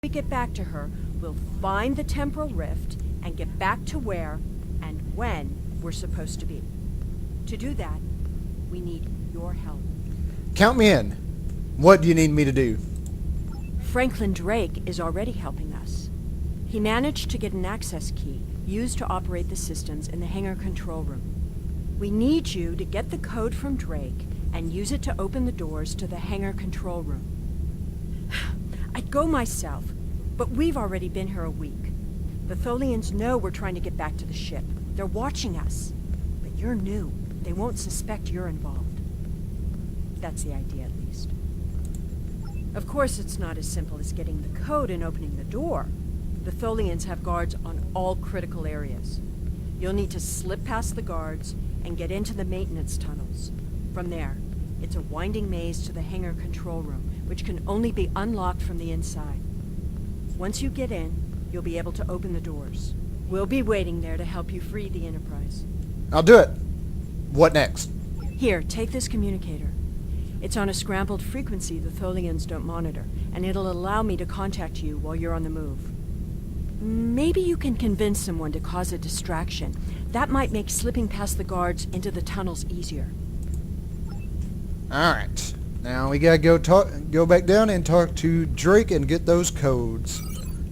we get back to her, we'll find the temporal rift and get back to where and when we're supposed to be. To do that, we need your help. Count me in. What do you need me to do? Franklin Drake is already helping us. He managed to get an access key used to operate the systems in the hangar control room. We need you to get the code from Drake and use it to open the doors to the hangar control room. I'd go myself, but we've already been here a week. The Tholians know we're trying to get back to the ship. They're watching us. But you're new. They won't suspect you're involved. That's the idea, at least. Of course, it's not as simple as getting the code and opening the door. The Tholians have guards on all critical areas. You'll need to slip past the guards and get into the maintenance tunnels. From there, it's a winding maze to the hangar control room, which can only be unlocked from the inside. Once you get in, you'll be able to open the doors. We'll be waiting there to help you free the Enterprise. I'll do it. What next? Here, take this communicator. It's on a scrambled frequency the Tholians don't monitor, and it'll allow me to contact you while you're on the move. Maybe you can convince someone to cause a distraction. That might make slipping past the guards into the tunnels easier. Alright. Now we gotta go back down and talk to Drake and get those codes.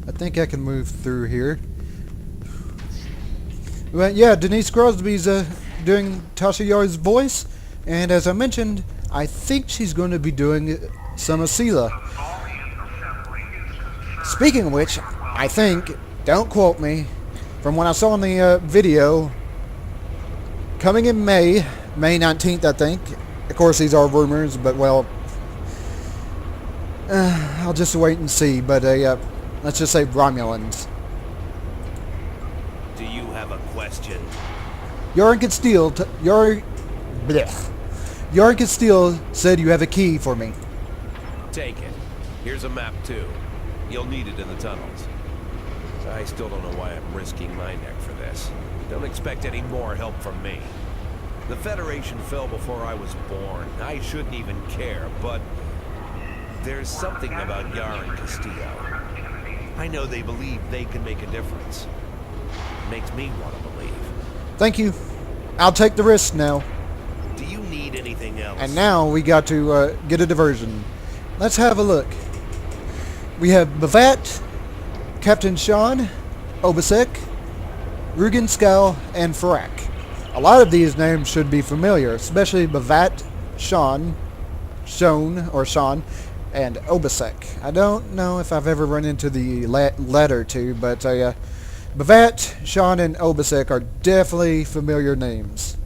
I think I can move through here. Well, yeah, Denise Crosby's doing Tasha Yar's voice, and as I mentioned, I think she's going to be doing some Asila. Speaking of which, I think, don't quote me, from what I saw in the video, coming in May 19th, I think. Of course, these are rumors, but well, I'll just wait and see. But let's just say Romulans. Do you have a question? Yar and Castillo, Yar and Castillo said you have a key for me. Take it. Here's a map too. You'll need it in the tunnels. I still don't know why I'm risking my neck for this. Don't expect any more help from me. The Federation fell before I was born. I shouldn't even care, but there's something about Yar and Castillo. I know they believe they can make a difference. It makes me want to believe. Thank you. I'll take the risk now. Do you need anything else? And now we got to get a diversion. Let's have a look. We have Bavat, Captain Sean, Obasek, Rugen Scow, and Farak. A lot of these names should be familiar, especially Bavat, Sean, and Obasek. I don't know if I've ever run into the latter two, but Bavat, Sean, and Obasek are definitely familiar names.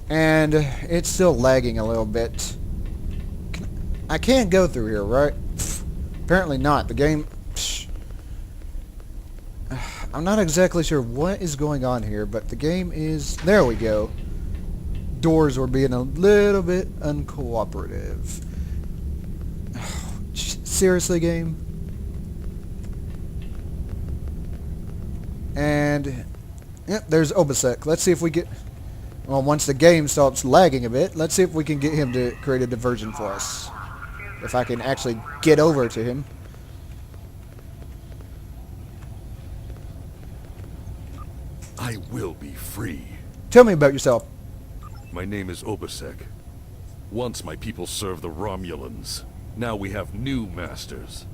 And it's still lagging a little bit. I can't go through here, right? Apparently not. The game... I'm not exactly sure what is going on here, but the game is... There we go. Doors were being a little bit uncooperative. Seriously, game? And... Yep, there's Obasek. Let's see if we get... Well, once the game stops lagging a bit, let's see if we can get him to create a diversion for us. If I can actually get over to him. I will be free. Tell me about yourself. My name is Obasek. Once my people served the Romulans. Now we have new masters.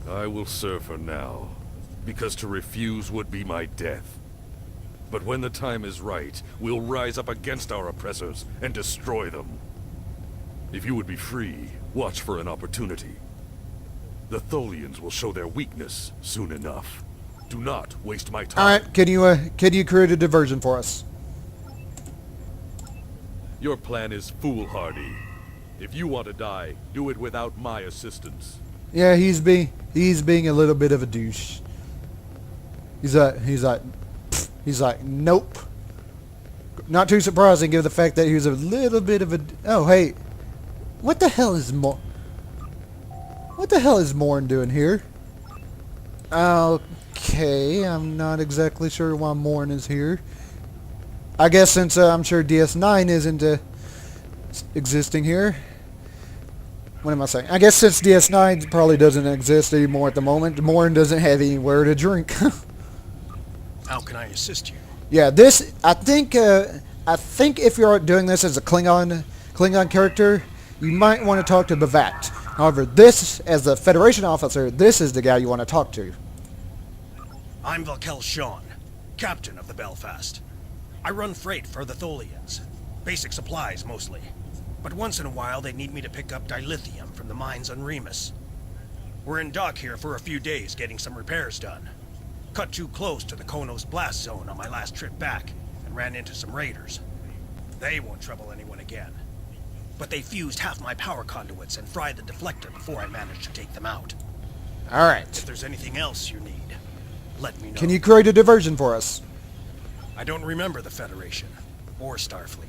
I will serve her now, because to refuse would be my death. But when the time is right, we'll rise up against our oppressors and destroy them. If you would be free, watch for an opportunity. The Tholians will show their weakness soon enough. Do not waste my time. Alright, can you create a diversion for us? Your plan is foolhardy. If you want to die, do it without my assistance. Yeah, he's being a little bit of a douche. He's like, nope. Not too surprising given the fact that he was a little bit of a... Oh, hey. What the hell is Morn doing here? Okay, I'm not exactly sure why Morn is here. I guess since I'm sure DS9 isn't existing here. what am I saying? I guess since DS9 probably doesn't exist anymore at the moment, Morin doesn't have anywhere to drink. How can I assist you? Yeah, this I think if you're doing this as a Klingon character, you might want to talk to Bavat. However, this as a Federation officer, this is the guy you want to talk to. I'm Valkel Shawn, captain of the Belfast. I run freight for the Tholians. Basic supplies, mostly. But once in a while, they need me to pick up dilithium from the mines on Remus. We're in dock here for a few days getting some repairs done. Cut too close to the Konos blast zone on my last trip back, and ran into some raiders. They won't trouble anyone again. But they fused half my power conduits and fried the deflector before I managed to take them out. Alright. If there's anything else you need, let me know. Can you create a diversion for us? I don't remember the Federation, or Starfleet.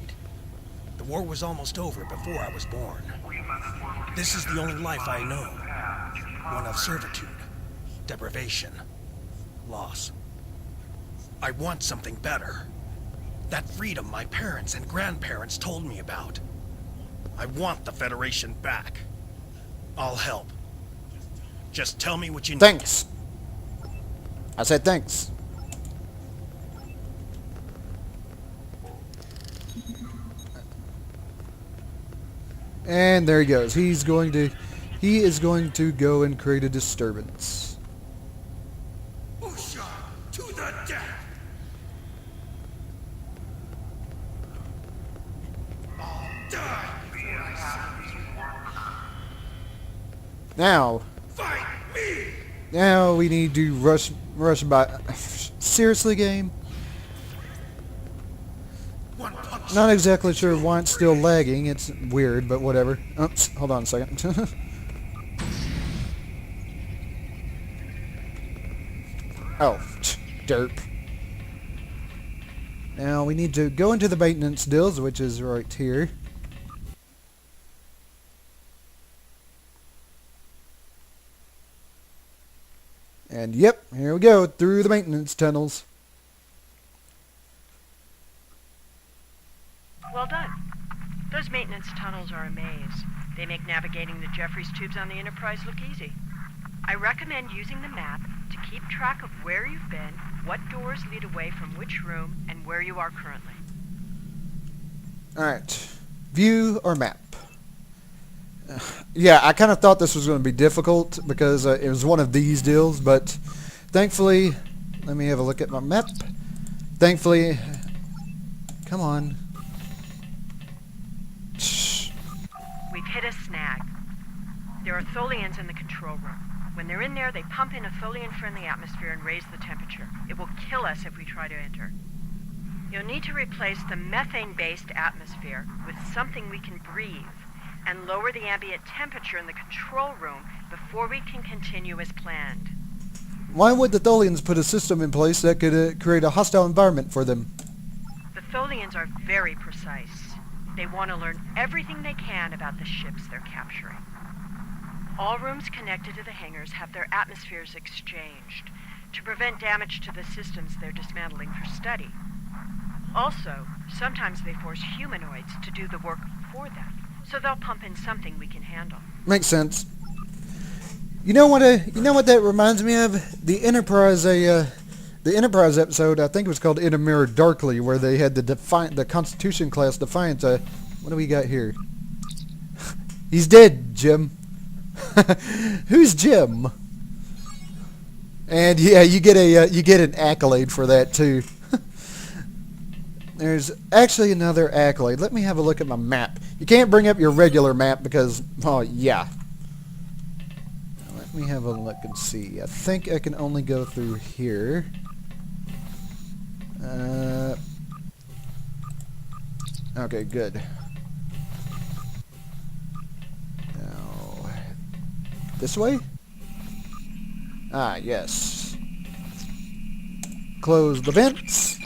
The war was almost over before I was born. This is the only life I know. One of servitude, deprivation, loss. I want something better. That freedom my parents and grandparents told me about. I want the Federation back. I'll help. Just tell me what you need. Thanks. I said thanks. And there he goes. He is going to go and create a disturbance. Usha, to the death! I'll die before I serve you. Now, Fight me! now we need to rush by. Seriously, game? One punch. Not exactly sure why it's still lagging. It's weird, but whatever. Oops, hold on a second. Oh, derp. Now we need to go into the maintenance deals, which is right here. And yep, here we go, through the maintenance tunnels. Well done. Those maintenance tunnels are a maze. They make navigating the Jeffries tubes on the Enterprise look easy. I recommend using the map to keep track of where you've been, what doors lead away from which room, and where you are currently. Alright, view or map? Yeah, I kind of thought this was going to be difficult because it was one of these deals, but thankfully, let me have a look at my map. Thankfully, come on. We've hit a snag. There are Tholians in the control room. When they're in there, they pump in a Tholian-friendly atmosphere and raise the temperature. It will kill us if we try to enter. You'll need to replace the methane-based atmosphere with something we can breathe and lower the ambient temperature in the control room before we can continue as planned. Why would the Tholians put a system in place that could create a hostile environment for them? The Tholians are very precise. They want to learn everything they can about the ships they're capturing. All rooms connected to the hangars have their atmospheres exchanged to prevent damage to the systems they're dismantling for study. Also, sometimes they force humanoids to do the work for them, so they'll pump in something we can handle. Makes sense. You know what that reminds me of? The Enterprise episode, I think it was called In a Mirror Darkly, where they had the Constitution class Defiant. What do we got here? He's dead, Jim. Who's Jim? And yeah, you get an accolade for that too. There's actually another accolade. Let me have a look at my map. You can't bring up your regular map because, oh yeah. Let me have a look and see. I think I can only go through here. Okay, good. Now, this way? Ah, yes. Close the vents.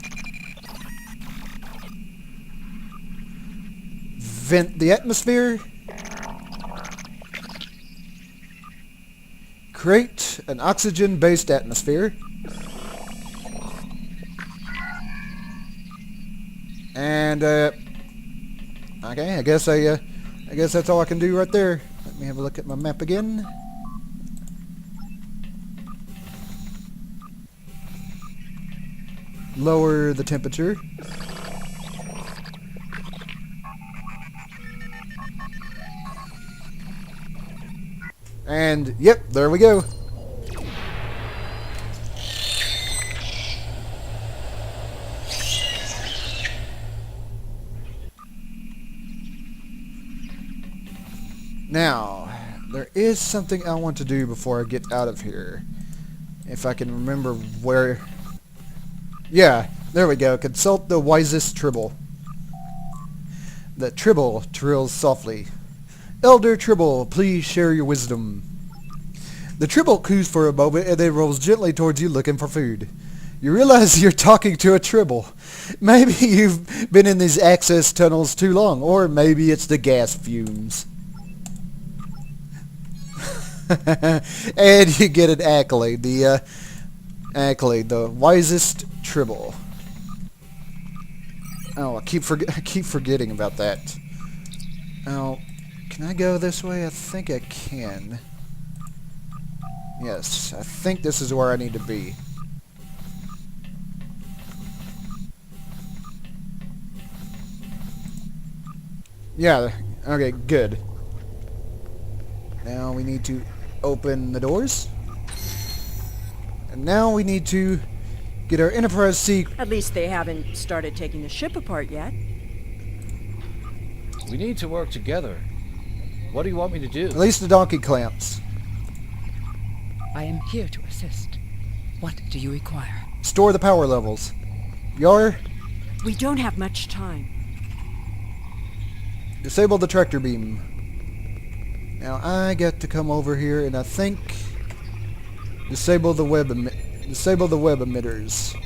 Vent the atmosphere. Create an oxygen-based atmosphere. And okay, I guess that's all I can do right there. Let me have a look at my map again. Lower the temperature. And, yep, there we go. Now, there is something I want to do before I get out of here. If I can remember where... Yeah, there we go. Consult the wisest Tribble. The Tribble trills softly. Elder Tribble, please share your wisdom. The Tribble coos for a moment and then rolls gently towards you looking for food. You realize you're talking to a Tribble. Maybe you've been in these access tunnels too long, or maybe it's the gas fumes. And you get an accolade. The accolade, the wisest Tribble. Oh, I keep forgetting about that. Oh, can I go this way? I think I can. Yes, I think this is where I need to be. Yeah, okay, good. Now we need to open the doors. And now we need to get our Enterprise C. At least they haven't started taking the ship apart yet. We need to work together. What do you want me to do? At least the donkey clamps. I am here to assist. What do you require? Store the power levels. Yar, We don't have much time. disable the tractor beam. Now I get to come over here and I think disable the web emitters.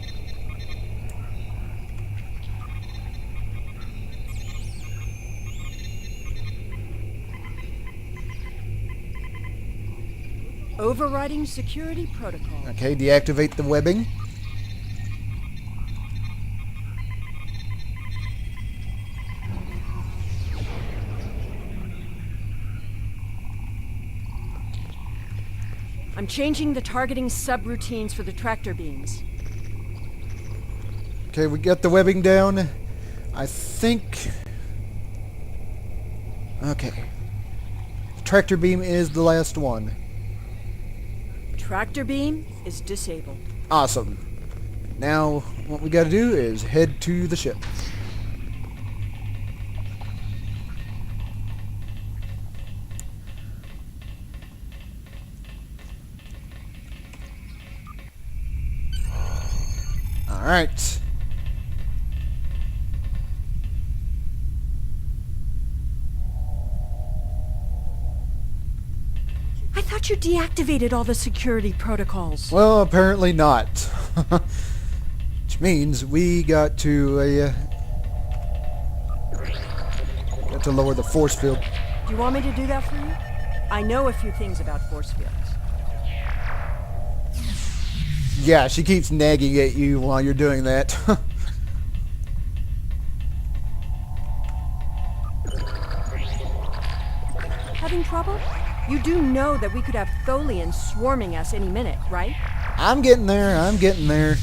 Overriding security protocol. Okay, deactivate the webbing. I'm changing the targeting subroutines for the tractor beams. Okay, we got the webbing down. I think... Okay. The tractor beam is the last one. Tractor beam is disabled. Awesome. Now, what we gotta do is head to the ship. Alright. I thought you deactivated all the security protocols. Well, apparently not. Which means we got to lower the force field. Do you want me to do that for you? I know a few things about force fields. Yeah, she keeps nagging at you while you're doing that. Having trouble? You do know that we could have Tholians swarming us any minute, right? I'm getting there. I'm getting there.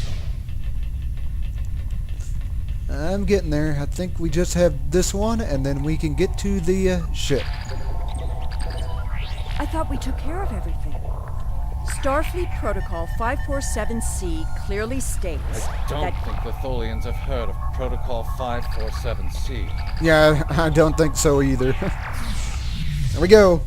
I'm getting there. I think we just have this one, and then we can get to the ship. I thought we took care of everything. Starfleet Protocol 547C clearly states I don't that... think the Tholians have heard of Protocol 547C. Yeah, I don't think so either. There we go.